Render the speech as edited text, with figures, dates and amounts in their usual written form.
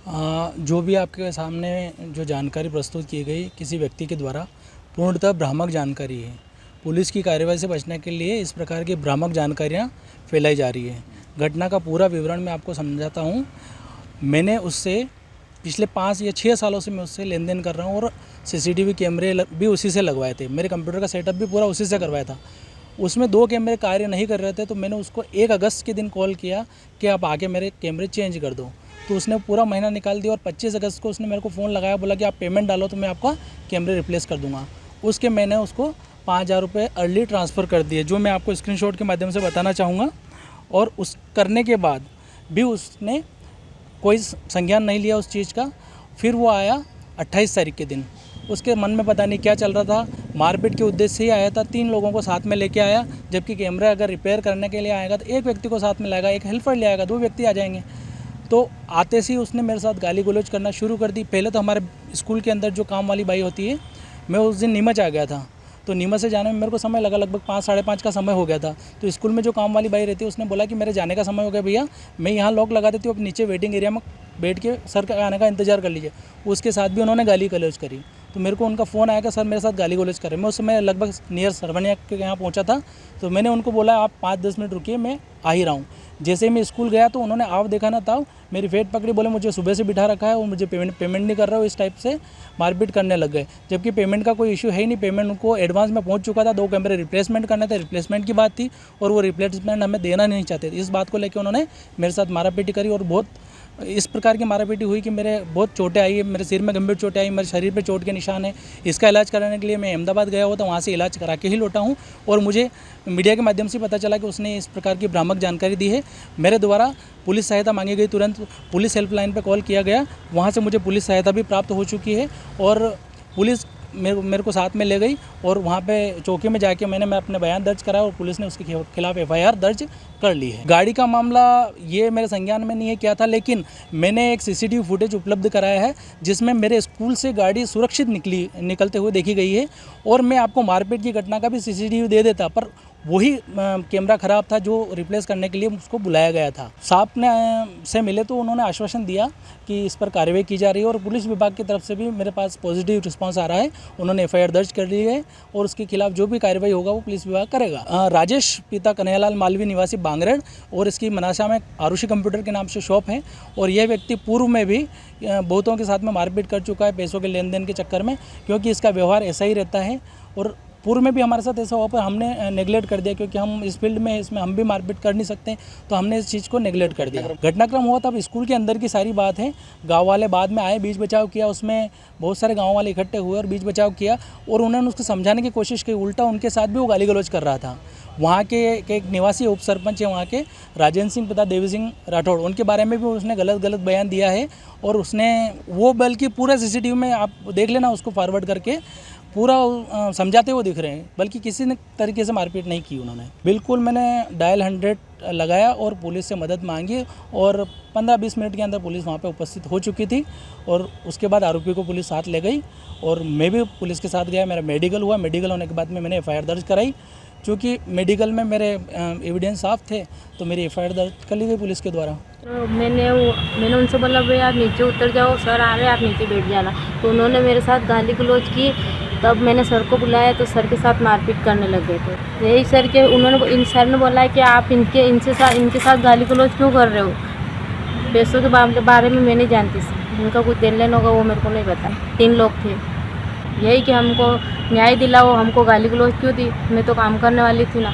जो भी आपके सामने जो जानकारी प्रस्तुत की गई किसी व्यक्ति के द्वारा पूर्णतः भ्रामक जानकारी है। पुलिस की कार्रवाई से बचने के लिए इस प्रकार की भ्रामक जानकारियां फैलाई जा रही है। घटना का पूरा विवरण मैं आपको समझाता हूं। मैंने उससे पिछले 5 या 6 सालों से मैं उससे लेन देन कर रहा हूं और सीसीटीवी कैमरे भी उसी से लगवाए थे। मेरे कंप्यूटर का सेटअप भी पूरा उसी से करवाया था। उसमें 2 कैमरे कार्य नहीं कर रहे थे, तो मैंने उसको 1 अगस्त के दिन कॉल किया कि आप आके मेरे कैमरे चेंज कर दो। तो उसने पूरा महीना निकाल दिया और 25 अगस्त को उसने मेरे को फ़ोन लगाया, बोला कि आप पेमेंट डालो तो मैं आपका कैमरे रिप्लेस कर दूंगा। उसके मैंने उसको 5,000 रुपये अर्ली ट्रांसफ़र कर दिए, जो मैं आपको स्क्रीनशॉट के माध्यम से बताना चाहूँगा। और उस करने के बाद भी उसने कोई संज्ञान नहीं लिया उस चीज़ का। फिर वो आया 28 तारीख के दिन। उसके मन में पता नहीं क्या चल रहा था, मारपीट के उद्देश्य से ही आया था। 3 लोगों को साथ में लेके आया, जबकि कैमरा अगर रिपेयर करने के लिए आएगा तो 1 व्यक्ति को साथ में लाएगा, 1 हेल्पर ले आएगा, 2 व्यक्ति आ जाएंगे। तो आते से ही उसने मेरे साथ गाली गलौज करना शुरू कर दी। पहले तो हमारे स्कूल के अंदर जो काम वाली बाई होती है, मैं उस दिन नीमच आ गया था, तो नीमच से जाने में मेरे को समय लगा, लगभग 5 साढ़े 5 का समय हो गया था। तो स्कूल में जो काम वाली बाई रहती है उसने बोला कि मेरे जाने का समय हो गया भैया, मैं यहाँ लॉक लगा देती हूँ, अब नीचे वेटिंग एरिया में बैठ के सर का आने का इंतजार कर लीजिए। उसके साथ भी उन्होंने गाली गलौज करी। तो मेरे को उनका फ़ोन आया कि सर मेरे साथ गाली गलौज कर रहे हैं। मैं उस समय लगभग नियर सरवनिया के यहाँ पहुँचा था। तो मैंने उनको बोला आप 5-10 मिनट रुकिए, मैं आ ही रहा हूँ। जैसे ही मैं स्कूल गया तो उन्होंने आप देखा ना था, मेरी फेट पकड़ी, बोले मुझे सुबह से बिठा रखा है और मुझे पेमेंट नहीं कर रहा हो, इस टाइप से मारपीट करने लग गए। जबकि पेमेंट का कोई इशू है ही नहीं, पेमेंट उनको एडवांस में पहुंच चुका था। 2 कैमरे रिप्लेसमेंट करने थे, रिप्लेसमेंट की बात थी और वो रिप्लेसमेंट हमें देना नहीं चाहते थे। इस बात को लेकर उन्होंने मेरे साथ मारापीटी करी और बहुत इस प्रकार की मारापीटी हुई कि मेरे बहुत चोटें आई है। मेरे सिर में गंभीर चोटें आई, मेरे शरीर पे चोट के निशान है। इसका इलाज कराने के लिए मैं अहमदाबाद गया हुआ था, वहाँ से इलाज करा के ही लौटा हूँ। और मुझे मीडिया के माध्यम से पता चला कि उसने इस प्रकार की भ्रामक जानकारी दी है। मेरे द्वारा पुलिस सहायता मांगी गई, तुरंत पुलिस हेल्पलाइन पर कॉल किया गया, वहाँ से मुझे पुलिस सहायता भी प्राप्त हो चुकी है। और पुलिस मेरे को साथ में ले गई और वहाँ पे चौकी में जाके मैं अपने बयान दर्ज कराया और पुलिस ने उसके खिलाफ FIR दर्ज कर ली है। गाड़ी का मामला ये मेरे संज्ञान में नहीं है क्या था, लेकिन मैंने एक CCTV फुटेज उपलब्ध कराया है जिसमें मेरे स्कूल से गाड़ी सुरक्षित निकलते हुए देखी गई है। और मैं आपको मारपीट की घटना का भी CCTV दे देता, पर वही कैमरा ख़राब था जो रिप्लेस करने के लिए उसको बुलाया गया था। साहब ने से मिले तो उन्होंने आश्वासन दिया कि इस पर कार्रवाई की जा रही है और पुलिस विभाग की तरफ से भी मेरे पास पॉजिटिव रिस्पांस आ रहा है। उन्होंने FIR दर्ज कर ली है और उसके खिलाफ जो भी कार्रवाई होगा वो पुलिस विभाग करेगा। राजेश पिता कन्हैयालाल मालवी निवासी बांगरेड़, और इसकी मनासा में आरुषि कंप्यूटर के नाम से शॉप है। और यह व्यक्ति पूर्व में भी बहुतों के साथ में मारपीट कर चुका है पैसों के लेन देन के चक्कर में, क्योंकि इसका व्यवहार ऐसा ही रहता है। और पूर्व में भी हमारे साथ ऐसा हुआ, पर हमने नेगलेक्ट कर दिया, क्योंकि हम इस फील्ड में इसमें हम भी मारपीट कर नहीं सकते, तो हमने इस चीज़ को नेगलेक्ट कर दिया। घटनाक्रम हुआ तब स्कूल के अंदर की सारी बात है। गांव वाले बाद में आए, बीच बचाव किया, उसमें बहुत सारे गांव वाले इकट्ठे हुए और बीच बचाव किया और उन्होंने उसको समझाने की कोशिश की। उल्टा उनके साथ भी वो गाली गलौज कर रहा था। वहाँ के एक निवासी उप सरपंच है वहाँ के, राजेंद्र सिंह पिता देवी सिंह राठौड़, उनके बारे में भी उसने गलत बयान दिया है। और उसने वो बल्कि पूरा CCTV में आप देख लेना, उसको फॉरवर्ड करके पूरा समझाते हुए दिख रहे हैं, बल्कि किसी ने तरीके से मारपीट नहीं की उन्होंने। बिल्कुल मैंने डायल 100 लगाया और पुलिस से मदद मांगी और 15-20 मिनट के अंदर पुलिस वहाँ पे उपस्थित हो चुकी थी। और उसके बाद आरोपी को पुलिस साथ ले गई और मैं भी पुलिस के साथ गया। मेरा मेडिकल हुआ, मेडिकल होने के बाद में मैंने FIR दर्ज कराई। चूँकि मेडिकल में मेरे एविडेंस साफ थे तो मेरी FIR दर्ज कर ली गई पुलिस के द्वारा। तो मैंने उनसे बोला भाई आप नीचे उतर जाओ, सर आ रहे हैं आप नीचे बैठ जाना। तो उन्होंने मेरे साथ गाली गलौज की। तब मैंने सर को बुलाया तो सर के साथ मारपीट करने लग गए थे। यही सर सर ने बोला है कि आप इनके साथ गाली गलौज क्यों कर रहे हो। पैसों के बारे में मैं नहीं जानती सर, उनका कुछ देन लेन होगा वो मेरे को नहीं पता। 3 लोग थे, यही कि हमको न्याय दिलाओ, हमको गाली गलौज क्यों दी, मैं तो काम करने वाली थी ना।